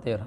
13।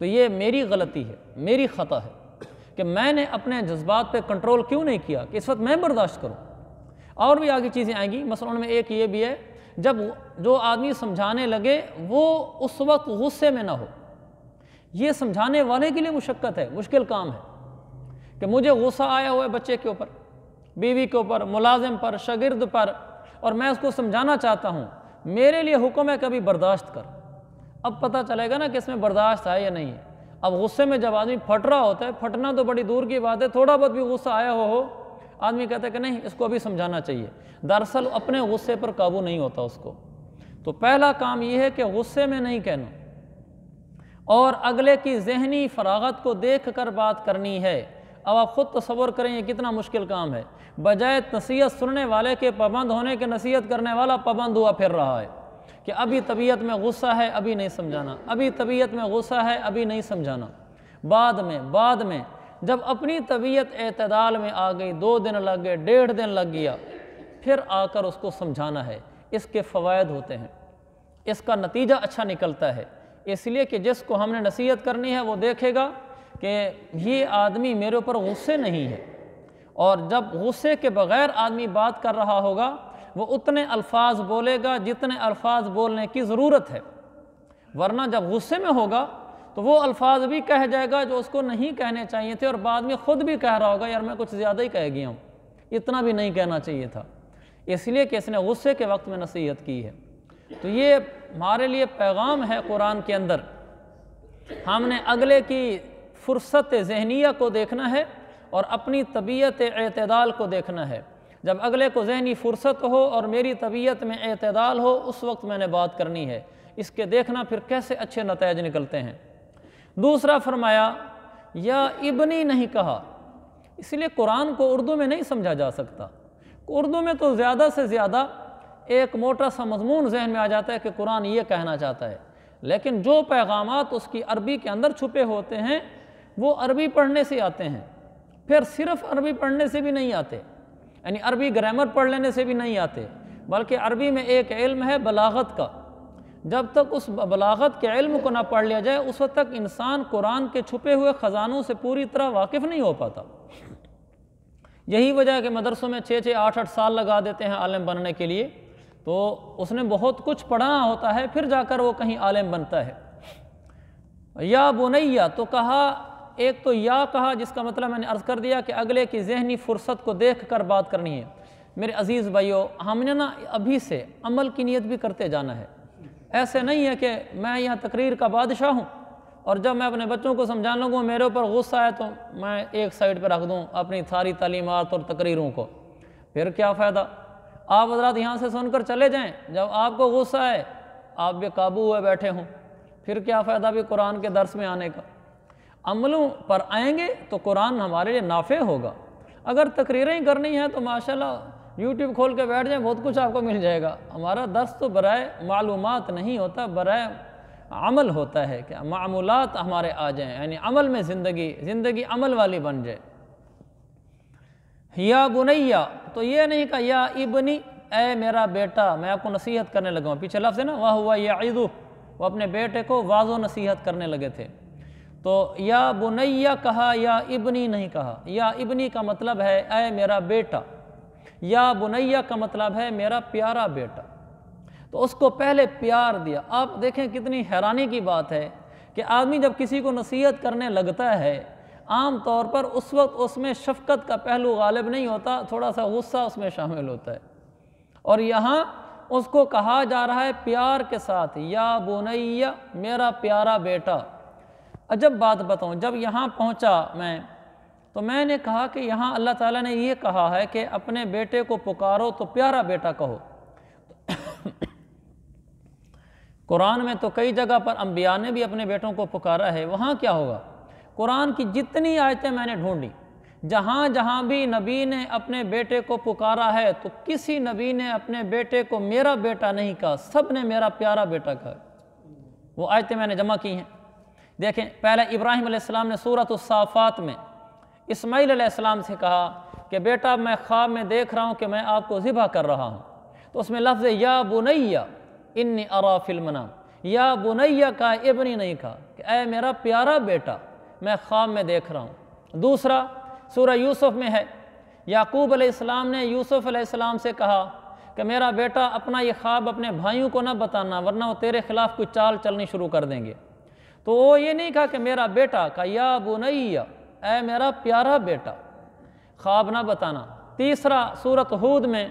تو یہ میری غلطی ہے، میری خطا ہے کہ میں نے اپنے جذبات پہ کنٹرول کیوں نہیں کیا کہ اس وقت میں برداشت کروں۔ اور بھی آگے چیزیں آئیں گی، مثلا ان میں ایک یہ بھی ہے، جب جو آدمی سمجھانے لگے وہ اس وقت غصے میں نہ ہو۔ یہ سمجھانے والے کے لیے مشقت ہے، مشکل کام ہے کہ مجھے غصہ آیا ہوا ہے بچے کے اوپر، بیوی کے اوپر، ملازم پر، شاگرد پر، اور میں اس کو سمجھانا چاہتا ہوں، میرے لیے حکم ہے کبھی برداشت کر۔ اب پتہ چلے گا نا کہ اس میں برداشت ہے یا نہیں ہے۔ اب غصے میں جب آدمی پھٹ رہا ہوتا ہے، پھٹنا تو بڑی دور کی بات ہے، تھوڑا بہت بھی غصہ آیا ہو آدمی کہتا ہے کہ نہیں اس کو ابھی سمجھانا چاہیے، دراصل اپنے غصے پر قابو نہیں ہوتا اس کو۔ تو پہلا کام یہ ہے کہ غصے میں نہیں کہنا، اور اگلے کی ذہنی فراغت کو دیکھ کر بات کرنی ہے۔ اب آپ خود تصور کریں یہ کتنا مشکل کام ہے، بجائے نصیحت سننے والے کے پابند ہونے کے نصیحت کرنے والا پابند ہوا پھر رہا ہے کہ ابھی طبیعت میں غصہ ہے، ابھی نہیں سمجھانا، ابھی طبیعت میں غصہ ہے، ابھی نہیں سمجھانا، بعد میں جب اپنی طبیعت اعتدال میں آ گئی، 2 دن لگ گئے، 1.5 دن لگ گیا، پھر آ کر اس کو سمجھانا ہے۔ اس کے فوائد ہوتے ہیں، اس کا نتیجہ اچھا نکلتا ہے، اس لیے کہ جس کو ہم نے نصیحت کرنی ہے وہ دیکھے گا کہ یہ آدمی میرے اوپر غصے نہیں ہے، اور جب غصے کے بغیر آدمی بات کر رہا ہوگا وہ اتنے الفاظ بولے گا جتنے الفاظ بولنے کی ضرورت ہے، ورنہ جب غصے میں ہوگا تو وہ الفاظ بھی کہہ جائے گا جو اس کو نہیں کہنے چاہیے تھے، اور بعد میں خود بھی کہہ رہا ہوگا یار میں کچھ زیادہ ہی کہہ گیا ہوں، اتنا بھی نہیں کہنا چاہیے تھا، اس لیے کہ اس نے غصے کے وقت میں نصیحت کی ہے۔ تو یہ ہمارے لیے پیغام ہے قرآن کے اندر، ہم نے اگلے کی فرصت ذہنیہ کو دیکھنا ہے اور اپنی طبیعت اعتدال کو دیکھنا ہے۔ جب اگلے کو ذہنی فرصت ہو اور میری طبیعت میں اعتدال ہو اس وقت میں نے بات کرنی ہے، اس کے دیکھنا پھر کیسے اچھے نتائج نکلتے ہیں۔ دوسرا فرمایا یا ابنی نہیں کہا، اس لیے قرآن کو اردو میں نہیں سمجھا جا سکتا۔ اردو میں تو زیادہ سے زیادہ ایک موٹا سا مضمون ذہن میں آ جاتا ہے کہ قرآن یہ کہنا چاہتا ہے، لیکن جو پیغامات اس کی عربی کے اندر چھپے ہوتے ہیں وہ عربی پڑھنے سے آتے ہیں، پھر صرف عربی پڑھنے سے بھی نہیں آتے، یعنی عربی گرامر پڑھ لینے سے بھی نہیں آتے، بلکہ عربی میں ایک علم ہے بلاغت کا، جب تک اس بلاغت کے علم کو نہ پڑھ لیا جائے اس وقت تک انسان قرآن کے چھپے ہوئے خزانوں سے پوری طرح واقف نہیں ہو پاتا۔ یہی وجہ ہے کہ مدرسوں میں 6 8 سال لگا دیتے ہیں عالم بننے کے لیے، تو اس نے بہت کچھ پڑھنا ہوتا ہے پھر جا کر وہ کہیں عالم بنتا ہے۔ یا بنیہ تو کہا، ایک تو یا کہا جس کا مطلب میں نے عرض کر دیا کہ اگلے کی ذہنی فرصت کو دیکھ کر بات کرنی ہے۔ میرے عزیز بھائیو، ہم نے نا ابھی سے عمل کی نیت بھی کرتے جانا ہے، ایسے نہیں ہے کہ میں یہاں تقریر کا بادشاہ ہوں اور جب میں اپنے بچوں کو سمجھانے لگوں میرے اوپر غصہ ہے تو میں ایک سائڈ پہ رکھ دوں اپنی ساری تعلیمات اور تقریروں کو، پھر کیا فائدہ؟ آپ حضرات یہاں سے سن کر چلے جائیں، جب آپ کو غصہ ہے آپ بے قابو ہوئے بیٹھے ہوں، پھر کیا فائدہ بھی قرآن کے درس میں آنے کا؟ عملوں پر آئیں گے تو قرآن ہمارے لیے نافع ہوگا۔ اگر تقریریں کرنی ہیں تو ماشاءاللہ یوٹیوب کھول کے بیٹھ جائیں، بہت کچھ آپ کو مل جائے گا۔ ہمارا درس تو برائے معلومات نہیں ہوتا، برائے عمل ہوتا ہے کہ معمولات ہمارے آ جائیں، یعنی عمل میں زندگی عمل والی بن جائے۔ یا بنیہ تو یہ نہیں کہا یا ابنی، اے میرا بیٹا، میں آپ کو نصیحت کرنے لگا ہوں، پیچھے لفظ ہے نا وَهُوَ يَعِظُهُ، وہ اپنے بیٹے کو واض و نصیحت کرنے لگے تھے، تو یا بنیہ کہا، یا ابنی نہیں کہا۔ یا ابنی کا مطلب ہے اے میرا بیٹا، یا بنیہ کا مطلب ہے میرا پیارا بیٹا، تو اس کو پہلے پیار دیا۔ آپ دیکھیں کتنی حیرانی کی بات ہے کہ آدمی جب کسی کو نصیحت کرنے لگتا ہے عام طور پر اس وقت اس میں شفقت کا پہلو غالب نہیں ہوتا، تھوڑا سا غصہ اس میں شامل ہوتا ہے، اور یہاں اس کو کہا جا رہا ہے پیار کے ساتھ، یا بنیہ میرا پیارا بیٹا۔ عجب بات بتاؤں، جب یہاں پہنچا میں تو میں نے کہا کہ یہاں اللہ تعالیٰ نے یہ کہا ہے کہ اپنے بیٹے کو پکارو تو پیارا بیٹا کہو۔ قرآن میں تو کئی جگہ پر انبیاء نے بھی اپنے بیٹوں کو پکارا ہے، وہاں کیا ہوگا؟ قرآن کی جتنی آیتیں میں نے ڈھونڈی، جہاں جہاں بھی نبی نے اپنے بیٹے کو پکارا ہے تو کسی نبی نے اپنے بیٹے کو میرا بیٹا نہیں کہا، سب نے میرا پیارا بیٹا کہا۔ وہ آیتیں میں نے جمع کی ہیں، دیکھیں پہلے ابراہیم علیہ السلام نے سورۃ الصافات میں اسماعیل علیہ السلام سے کہا کہ بیٹا میں خواب میں دیکھ رہا ہوں کہ میں آپ کو ذبح کر رہا ہوں، تو اس میں لفظ یا بنیہ انی ارا فی المنام، یا بنیہ کہا، ابنی نہیں کہا، کہ اے میرا پیارا بیٹا میں خواب میں دیکھ رہا ہوں۔ دوسرا سورہ یوسف میں ہے، یعقوب علیہ السلام نے یوسف علیہ السلام سے کہا کہ میرا بیٹا اپنا یہ خواب اپنے بھائیوں کو نہ بتانا ورنہ وہ تیرے خلاف کوئی چال چلنی شروع کر دیں گے۔ تو وہ یہ نہیں کہا کہ میرا بیٹا، کہا یا بنی، اے میرا پیارا بیٹا، خواب نہ بتانا۔ تیسرا سورۃ ہود میں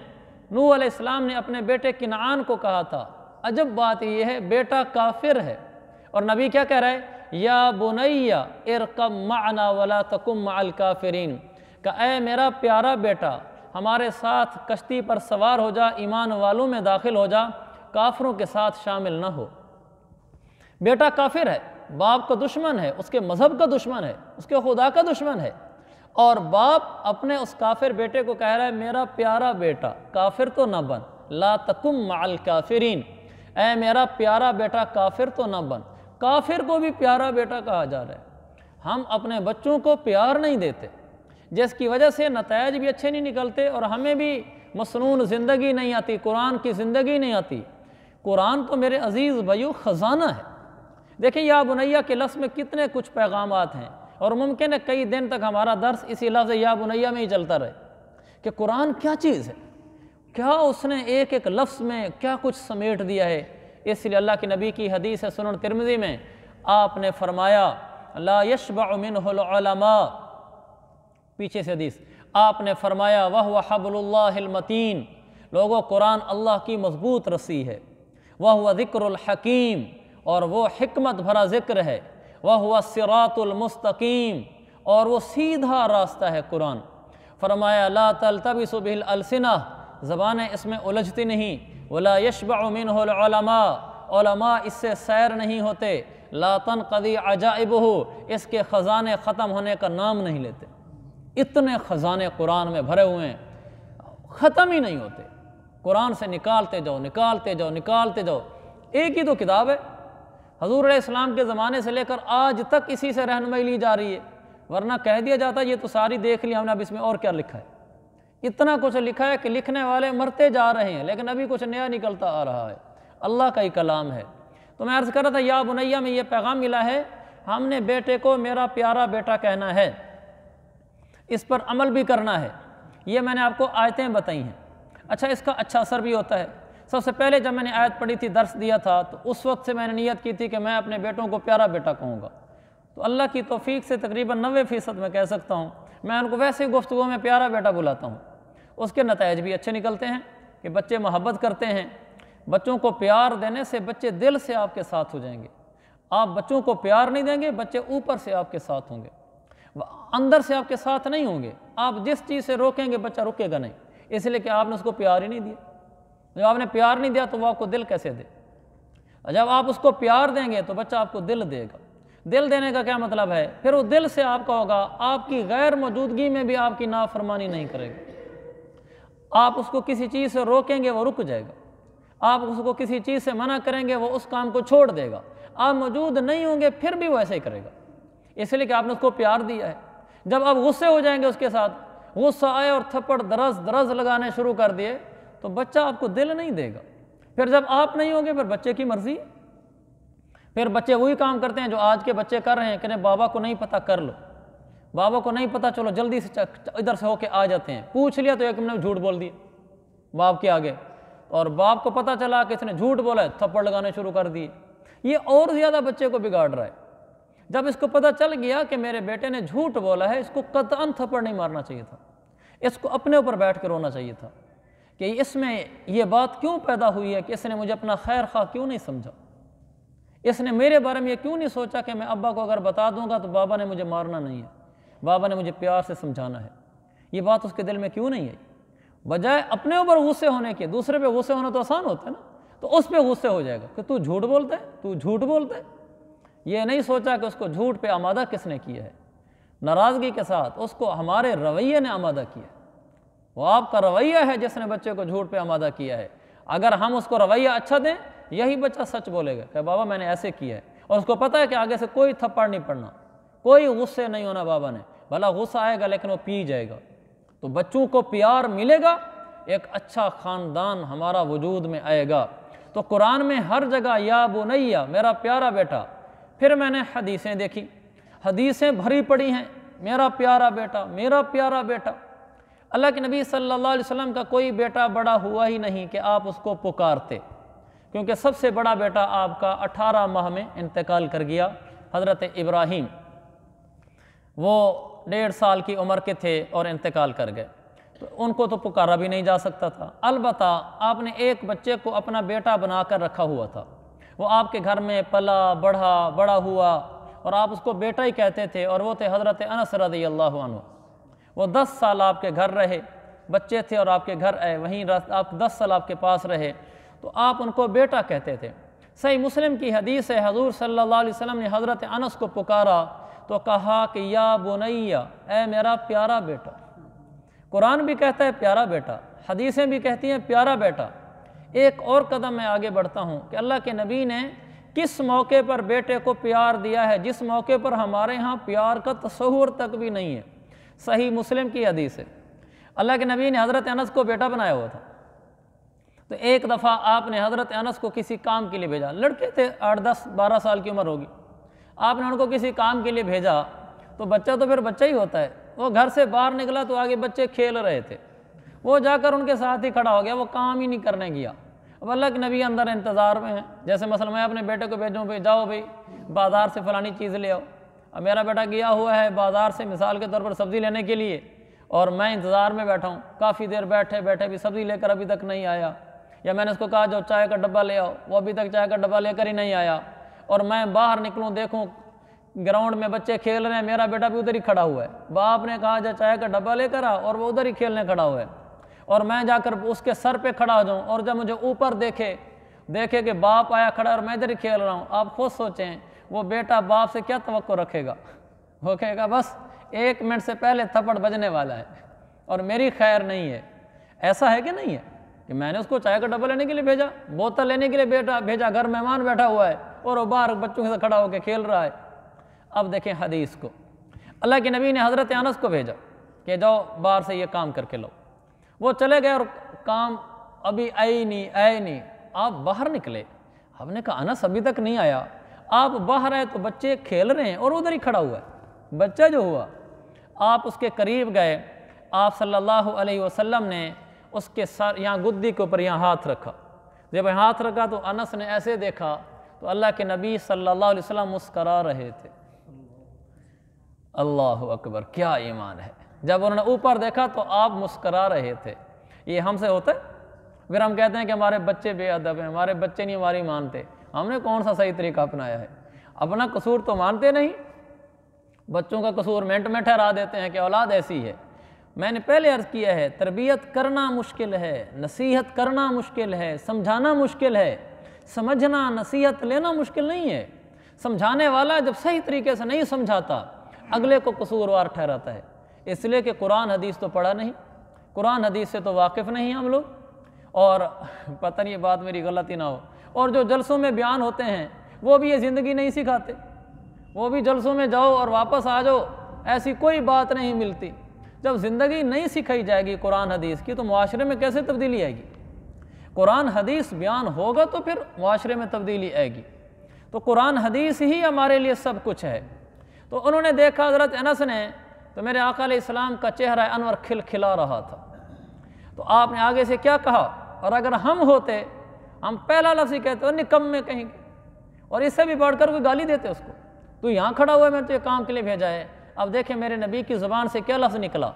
نوح علیہ السلام نے اپنے بیٹے کنعان کو کہا تھا۔ عجب بات یہ ہے، بیٹا کافر ہے اور نبی کیا کہہ رہا ہے؟ یا بنی ارکب معنا ولا تکن مع الکافرین، کہ اے میرا پیارا بیٹا ہمارے ساتھ کشتی پر سوار ہو جا، ایمان والوں میں داخل ہو جا، کافروں کے ساتھ شامل نہ ہو۔ بیٹا کافر ہے، باپ کا دشمن ہے، اس کے مذہب کا دشمن ہے، اس کے خدا کا دشمن ہے، اور باپ اپنے اس کافر بیٹے کو کہہ رہا ہے میرا پیارا بیٹا کافر تو نہ بن، لا تکن مع الکافرین، اے میرا پیارا بیٹا کافر تو نہ بن۔ کافر کو بھی پیارا بیٹا کہا جا رہا ہے۔ ہم اپنے بچوں کو پیار نہیں دیتے، جس کی وجہ سے نتائج بھی اچھے نہیں نکلتے اور ہمیں بھی مسنون زندگی نہیں آتی، قرآن کی زندگی نہیں آتی۔ قرآن تو میرے عزیز بھائیو خزانہ ہے۔ دیکھیں یا بنیہ کے لفظ میں کتنے کچھ پیغامات ہیں، اور ممکن ہے کئی دن تک ہمارا درس اسی لفظ یا بنیہ میں ہی چلتا رہے کہ قرآن کیا چیز ہے، کیا اس نے ایک ایک لفظ میں کیا کچھ سمیٹ دیا ہے۔ اس لیے اللہ کے نبی کی حدیث ہے سنن ترمذی میں، آپ نے فرمایا لا یشبع منہ العلماء، پیچھے سے حدیث، آپ نے فرمایا وَهُوَ حَبْلُ اللَّهِ الْمَتِينَ، لوگوں قرآن اللہ کی مضبوط رسی ہے، وَهُوَ ذِكْرُ الْحَكِيمِ، اور وہ حکمت بھرا ذکر ہے، وَهُوَ الصِّرَاطُ الْمُسْتَقِيمِ، اور وہ سیدھا راستہ ہے قرآن۔ فرمایا لا تلتبس بہ الألسنة، زبانیں اس میں الجھتی نہیں، ولا یشبع منہ العلماء، علماء اس سے سیر نہیں ہوتے، لا تنقضی عجائبہ، اس کے خزانے ختم ہونے کا نام نہیں لیتے۔ اتنے خزانے قرآن میں بھرے ہوئے ہیں، ختم ہی نہیں ہوتے، قرآن سے نکالتے جاؤ نکالتے جاؤ نکالتے جاؤ۔ ایک ہی تو کتاب ہے، حضور علیہ السلام کے زمانے سے لے کر آج تک اسی سے رہنمائی لی جا رہی ہے، ورنہ کہہ دیا جاتا یہ تو ساری دیکھ لی ہم نے، اب اس میں اور کیا لکھا ہے۔ اتنا کچھ لکھا ہے کہ لکھنے والے مرتے جا رہے ہیں لیکن ابھی کچھ نیا نکلتا آ رہا ہے، اللہ کا ہی کلام ہے۔ تو میں عرض کر رہا تھا یا بنیہ میں یہ پیغام ملا ہے، ہم نے بیٹے کو میرا پیارا بیٹا کہنا ہے، اس پر عمل بھی کرنا ہے۔ یہ میں نے آپ کو آیتیں بتائی ہیں، اچھا اس کا اچھا اثر بھی ہوتا ہے۔ سب سے پہلے جب میں نے آیت پڑھی تھی، درس دیا تھا، تو اس وقت سے میں نے نیت کی تھی کہ میں اپنے بیٹوں کو پیارا بیٹا کہوں گا، تو اللہ کی توفیق سے تقریباً 90% میں کہہ سکتا ہوں میں ان کو ویسے گفتگو میں پیارا بیٹا بلاتا ہوں۔ اس کے نتائج بھی اچھے نکلتے ہیں کہ بچے محبت کرتے ہیں۔ بچوں کو پیار دینے سے بچے دل سے آپ کے ساتھ ہو جائیں گے۔ آپ بچوں کو پیار نہیں دیں گے، بچے اوپر سے آپ کے ساتھ ہوں گے، اندر سے آپ کے ساتھ نہیں ہوں گے۔ آپ جس چیز سے روکیں گے بچہ رکے گا نہیں، اس لیے کہ آپ نے اس کو پیار ہی نہیں دیا۔ جب آپ نے پیار نہیں دیا تو وہ آپ کو دل کیسے دے؟ جب آپ اس کو پیار دیں گے تو بچہ آپ کو دل دے گا۔ دل دینے کا کیا مطلب ہے؟ پھر وہ دل سے آپ کا ہوگا، آپ کی غیر موجودگی میں بھی آپ کی نافرمانی نہیں کرے گا۔ آپ اس کو کسی چیز سے روکیں گے وہ رک جائے گا، آپ اس کو کسی چیز سے منع کریں گے وہ اس کام کو چھوڑ دے گا۔ آپ موجود نہیں ہوں گے پھر بھی وہ ایسے ہی کرے گا، اس لیے کہ آپ نے اس کو پیار دیا ہے۔ جب آپ غصے ہو جائیں گے اس کے ساتھ، غصہ آئے اور تھپڑ درز درز لگانے شروع کر دیے تو بچہ آپ کو دل نہیں دے گا۔ پھر جب آپ نہیں ہوں گے پھر بچے کی مرضی، پھر بچے وہی کام کرتے ہیں جو آج کے بچے کر رہے ہیں کہ بابا کو نہیں پتہ کر لو، بابا کو نہیں پتہ چلو جلدی سے ادھر سے ہو کے آ جاتے ہیں، پوچھ لیا تو ایک نے جھوٹ بول دیا باپ کے آگے، اور باپ کو پتہ چلا کہ اس نے جھوٹ بولا ہے، تھپڑ لگانے شروع کر دیے۔ یہ اور زیادہ بچے کو بگاڑ رہا ہے۔ جب اس کو پتہ چل گیا کہ میرے بیٹے نے جھوٹ بولا ہے، اس کو قطعاً تھپڑ نہیں مارنا چاہیے تھا، اس کو اپنے اوپر بیٹھ کے رونا چاہیے تھا کہ اس میں یہ بات کیوں پیدا ہوئی ہے کہ اس نے مجھے اپنا خیر خواہ کیوں نہیں سمجھا، اس نے میرے بارے میں یہ کیوں نہیں سوچا کہ میں ابا کو اگر بتا دوں گا تو بابا نے مجھے مارنا نہیں ہے، بابا نے مجھے پیار سے سمجھانا ہے۔ یہ بات اس کے دل میں کیوں نہیں ہے؟ بجائے اپنے اوپر غصے ہونے کے، دوسرے پہ غصے ہونا تو آسان ہوتا ہے نا، تو اس پہ غصے ہو جائے گا کہ تو جھوٹ بولتا ہے، تو جھوٹ بولتا ہے۔ یہ نہیں سوچا کہ اس کو جھوٹ پہ آمادہ کس نے کیا ہے، ناراضگی کے ساتھ اس کو ہمارے رویے نے آمادہ کیا ہے۔ وہ آپ کا رویہ ہے جس نے بچے کو جھوٹ پہ آمادہ کیا ہے۔ اگر ہم اس کو رویہ اچھا دیں، یہی بچہ سچ بولے گا کہ بابا میں نے ایسے کیا ہے، اور اس کو پتہ ہے کہ آگے سے کوئی تھپڑ نہیں پڑنا، کوئی غصے نہیں ہونا بابا نے، بھلا غصہ آئے گا لیکن وہ پی جائے گا۔ تو بچوں کو پیار ملے گا، ایک اچھا خاندان ہمارا وجود میں آئے گا۔ تو قرآن میں ہر جگہ یا بنیہ، میرا پیارا بیٹا، پھر میں نے حدیثیں دیکھی، حدیثیں بھری پڑی ہیں، میرا پیارا بیٹا، میرا پیارا بیٹا۔ اللہ کے نبی صلی اللہ علیہ وسلم کا کوئی بیٹا بڑا ہوا ہی نہیں کہ آپ اس کو پکارتے، کیونکہ سب سے بڑا بیٹا آپ کا 18 ماہ میں انتقال کر گیا، حضرت ابراہیم۔ وہ 1.5 سال کی عمر کے تھے اور انتقال کر گئے، تو ان کو تو پکارا بھی نہیں جا سکتا تھا۔ البتہ آپ نے ایک بچے کو اپنا بیٹا بنا کر رکھا ہوا تھا، وہ آپ کے گھر میں پلا بڑا ہوا اور آپ اس کو بیٹا ہی کہتے تھے، اور وہ تھے حضرت انس رضی اللہ عنہ۔ وہ 10 سال آپ کے گھر رہے، بچے تھے اور آپ کے گھر آئے، وہیں آپ 10 سال آپ کے پاس رہے، تو آپ ان کو بیٹا کہتے تھے۔ صحیح مسلم کی حدیث ہے، حضور صلی اللہ علیہ وسلم نے حضرت انس کو پکارا تو کہا کہ یا بنیا، اے میرا پیارا بیٹا۔ قرآن بھی کہتا ہے پیارا بیٹا، حدیثیں بھی کہتی ہیں پیارا بیٹا۔ ایک اور قدم میں آگے بڑھتا ہوں کہ اللہ کے نبی نے کس موقع پر بیٹے کو پیار دیا ہے، جس موقع پر ہمارے ہاں پیار کا تصور تک بھی نہیں ہے۔ صحیح مسلم کی حدیث ہے، اللہ کے نبی نے حضرت انس کو بیٹا بنایا ہوا تھا، تو ایک دفعہ آپ نے حضرت انس کو کسی کام کے لیے بھیجا، لڑکے تھے 8 10 12 سال کی عمر ہوگی، آپ نے ان کو کسی کام کے لیے بھیجا، تو بچہ تو پھر بچہ ہی ہوتا ہے، وہ گھر سے باہر نکلا تو آگے بچے کھیل رہے تھے، وہ جا کر ان کے ساتھ ہی کھڑا ہو گیا، وہ کام ہی نہیں کرنے گیا۔ اب اللہ کے نبی اندر انتظار میں ہیں، جیسے مثلا میں اپنے بیٹے کو بھیجوں بھائی جاؤ بھائی بازار سے فلانی چیز لے آؤ، اب میرا بیٹا گیا ہوا ہے بازار سے مثال کے طور پر سبزی لینے کے لیے، اور میں انتظار میں بیٹھا ہوں، کافی دیر بیٹھے بھی سبزی لے کر ابھی تک نہیں آیا، یا میں نے اس کو کہا جو چائے کا ڈبہ لے آؤ، وہ ابھی تک چائے کا ڈبہ لے کر ہی نہیں آیا، اور میں باہر نکلوں دیکھوں گراؤنڈ میں بچے کھیل رہے ہیں، میرا بیٹا بھی ادھر ہی کھڑا ہوا ہے، باپ نے کہا جو چائے کا ڈبہ لے کر آ، اور وہ ادھر ہی کھیلنے کھڑا ہوا ہے، اور میں جا کر اس کے سر پہ کھڑا ہو جاؤں، اور جب مجھے اوپر دیکھے کہ باپ آیا کھڑا اور میں ادھر ہی کھیل رہا ہوں، آپ خود سوچیں وہ بیٹا باپ سے کیا توقع رکھے گا؟ وہ کہے گا بس 1 منٹ سے پہلے تھپڑ بجنے والا ہے اور میری خیر نہیں ہے۔ ایسا ہے کہ نہیں ہے کہ میں نے اس کو چائے کا ڈبہ لینے کے لیے بھیجا، بوتل لینے کے لیے بھیجا، گھر مہمان بیٹھا ہوا ہے اور وہ باہر بچوں کے ساتھ کھڑا ہو کے کھیل رہا ہے۔ اب دیکھیں حدیث کو، اللہ کے نبی نے حضرت انس کو بھیجا کہ جاؤ باہر سے یہ کام کر کے لاؤ، وہ چلے گئے اور کام ابھی آئے نہیں، آپ باہر نکلے، ہم نے کہا انس ابھی تک نہیں آیا، آپ باہر آئے تو بچے کھیل رہے ہیں اور ادھر ہی کھڑا ہوا ہے۔ بچہ جو ہوا، آپ اس کے قریب گئے، آپ صلی اللہ علیہ وسلم نے اس کے سر یہاں گدی کے اوپر یہاں ہاتھ رکھا، جب ہاتھ رکھا تو انس نے ایسے دیکھا تو اللہ کے نبی صلی اللہ علیہ وسلم مسکرا رہے تھے۔ اللہ اکبر، کیا ایمان ہے! جب انہوں نے اوپر دیکھا تو آپ مسکرا رہے تھے۔ یہ ہم سے ہوتا ہے؟ پھر ہم کہتے ہیں کہ ہمارے بچے بے ادب ہیں، ہمارے بچے نہیں ہماری مانتے۔ ہم نے کون سا صحیح طریقہ اپنایا ہے؟ اپنا قصور تو مانتے نہیں، بچوں کا قصور منٹ میں ٹھہرا دیتے ہیں کہ اولاد ایسی ہے۔ میں نے پہلے عرض کیا ہے، تربیت کرنا مشکل ہے، نصیحت کرنا مشکل ہے، سمجھانا مشکل ہے، سمجھنا نصیحت لینا مشکل نہیں ہے۔ سمجھانے والا جب صحیح طریقے سے نہیں سمجھاتا، اگلے کو قصوروار ٹھہراتا ہے، اس لیے کہ قرآن حدیث تو پڑھا نہیں، قرآن حدیث سے تو واقف نہیں ہم لوگ، اور پتہ نہیں یہ بات میری غلطی نہ ہو، اور جو جلسوں میں بیان ہوتے ہیں وہ بھی یہ زندگی نہیں سکھاتے، وہ بھی جلسوں میں جاؤ اور واپس آ جاؤ، ایسی کوئی بات نہیں ملتی۔ جب زندگی نہیں سکھائی جائے گی قرآن حدیث کی تو معاشرے میں کیسے تبدیلی آئے گی؟ قرآن حدیث بیان ہوگا تو پھر معاشرے میں تبدیلی آئے گی، تو قرآن حدیث ہی ہمارے لیے سب کچھ ہے۔ تو انہوں نے دیکھا حضرت انس نے، تو میرے آقا علیہ السلام کا چہرہ انور کھلا رہا تھا، تو آپ نے آگے سے کیا کہا؟ اور اگر ہم ہوتے، ہم پہلا لفظ ہی کہتے ہیں نکمے کہیں گے، اور اس سے بھی بڑھ کر کوئی گالی دیتے اس کو، تو یہاں کھڑا ہوا ہے، میں تجھے کام کے لیے بھیجا ہے۔ اب دیکھیں میرے نبی کی زبان سے کیا لفظ نکلا،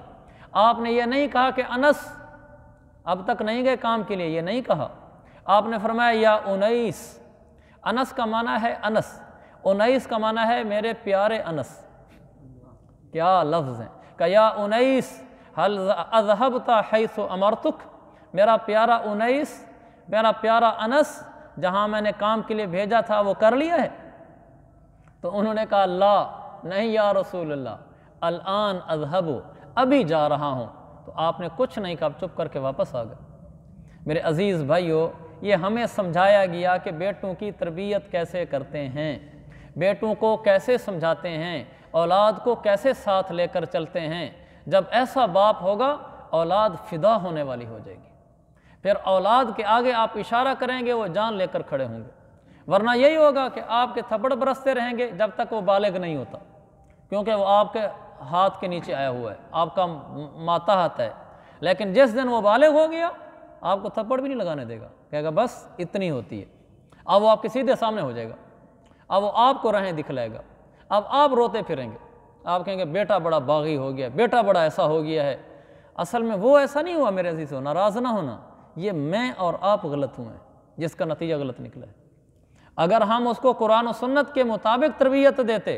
آپ نے یہ نہیں کہا کہ انس اب تک نہیں گئے کام کے لیے، یہ نہیں کہا، آپ نے فرمایا یا انیس۔ انس کا معنی ہے انس، انیس کا معنی ہے میرے پیارے انس۔ کیا لفظ ہیں کہ یا انیس حل اذهبت حیث امرتک، میرا پیارا انیس، میرا پیارا انس، جہاں میں نے کام کے لیے بھیجا تھا وہ کر لیا ہے؟ تو انہوں نے کہا لا، نہیں یا رسول اللہ، الان اذهب، ابھی جا رہا ہوں۔ تو آپ نے کچھ نہیں کہا، چپ کر کے واپس آ گئے۔ میرے عزیز بھائیو، یہ ہمیں سمجھایا گیا کہ بیٹوں کی تربیت کیسے کرتے ہیں، بیٹوں کو کیسے سمجھاتے ہیں، اولاد کو کیسے ساتھ لے کر چلتے ہیں۔ جب ایسا باپ ہوگا اولاد فدا ہونے والی ہو جائے گی، پھر اولاد کے آگے آپ اشارہ کریں گے وہ جان لے کر کھڑے ہوں گے، ورنہ یہی ہوگا کہ آپ کے تھپڑ برستے رہیں گے جب تک وہ بالغ نہیں ہوتا، کیونکہ وہ آپ کے ہاتھ کے نیچے آیا ہوا ہے، آپ کا ماتحت ہے۔ لیکن جس دن وہ بالغ ہو گیا آپ کو تھپڑ بھی نہیں لگانے دے گا، کہے گا بس اتنی ہوتی ہے۔ اب وہ آپ کے سیدھے سامنے ہو جائے گا، اب وہ آپ کو راہیں دکھلائے گا، اب آپ روتے پھریں گے، آپ کہیں گے بیٹا بڑا باغی ہو گیا، بیٹا بڑا ایسا ہو گیا ہے۔ اصل میں وہ ایسا نہیں ہوا میرے عزیز ہو، ناراض نہ ہونا، یہ میں اور آپ غلط ہوئے ہیں جس کا نتیجہ غلط نکلا ہے۔ اگر ہم اس کو قرآن و سنت کے مطابق تربیت دیتے،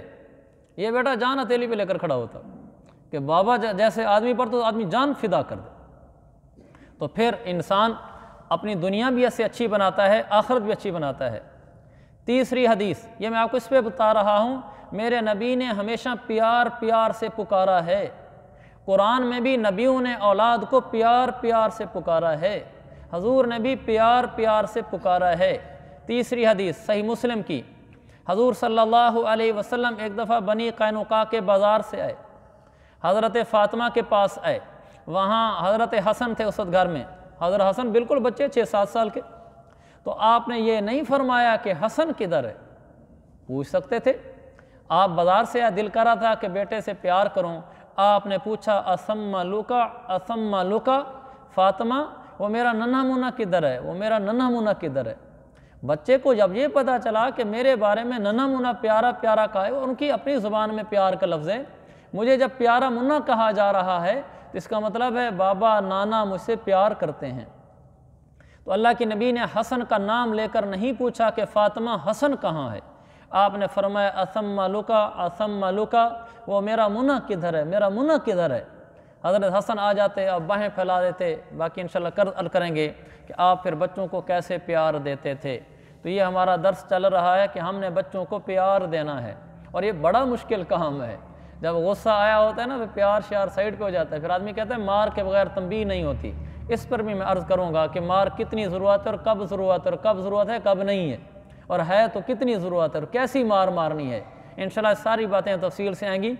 یہ بیٹا جان ہتھیلی پہ لے کر کھڑا ہوتا کہ بابا جیسے آدمی پر تو آدمی جان فدا کر دے، تو پھر انسان اپنی دنیا بھی ایسے اچھی بناتا ہے، آخرت بھی اچھی بناتا ہے۔ تیسری حدیث، یہ میں آپ کو اس پہ بتا رہا ہوں، میرے نبی نے ہمیشہ پیار پیار سے پکارا ہے، قرآن میں بھی نبیوں نے اولاد کو پیار پیار سے پکارا ہے، حضور نے بھی پیار پیار سے پکارا ہے۔ تیسری حدیث صحیح مسلم کی، حضور صلی اللہ علیہ وسلم ایک دفعہ بنی قینقاع کے بازار سے آئے، حضرت فاطمہ کے پاس آئے، وہاں حضرت حسن تھے اس وقت گھر میں، حضرت حسن بالکل بچے 6-7 سال کے، تو آپ نے یہ نہیں فرمایا کہ حسن کدھر ہے، پوچھ سکتے تھے، آپ بازار سے آئے، دل کر رہا تھا کہ بیٹے سے پیار کروں، آپ نے پوچھا اسم لکا فاطمہ، وہ میرا ننھا منہ کدھر ہے، وہ میرا ننھا منہ کدھر ہے۔ بچے کو جب یہ پتا چلا کہ میرے بارے میں ننھا منہ پیارا پیارا کہا ہے، ان کی اپنی زبان میں پیار کا لفظ ہے، مجھے جب پیارا منہ کہا جا رہا ہے تو اس کا مطلب ہے بابا نانا مجھ سے پیار کرتے ہیں۔ تو اللہ کے نبی نے حسن کا نام لے کر نہیں پوچھا کہ فاطمہ حسن کہاں ہے، آپ نے فرمایا اسم لکا، وہ میرا منہ کدھر ہے، میرا منہ کدھر ہے۔ حضرت حسن آ جاتے، اب باہیں پھیلا دیتے، باقی انشاءاللہ کریں گے کہ آپ پھر بچوں کو کیسے پیار دیتے تھے۔ تو یہ ہمارا درس چل رہا ہے کہ ہم نے بچوں کو پیار دینا ہے، اور یہ بڑا مشکل کام ہے۔ جب غصہ آیا ہوتا ہے نا، پھر پیار شیار سائڈ پہ ہو جاتا ہے، پھر آدمی کہتا ہے مار کے بغیر تنبیہ نہیں ہوتی۔ اس پر بھی میں عرض کروں گا کہ مار کتنی ضرورت ہے اور کب ضرورت ہے، اور کب ضرورت ہے کب نہیں ہے، اور ہے تو کتنی ضرورت ہے اور کیسی مار مارنی ہے۔ انشاءاللہ ساری باتیں تفصیل سے آئیں گی۔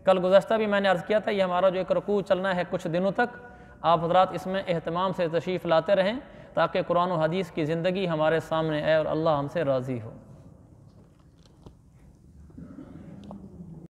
کل گزشتہ بھی میں نے عرض کیا تھا، یہ ہمارا جو ایک رکوع چلنا ہے کچھ دنوں تک، آپ حضرات اس میں اہتمام سے تشریف لاتے رہیں تاکہ قرآن و حدیث کی زندگی ہمارے سامنے آئے اور اللہ ہم سے راضی ہو۔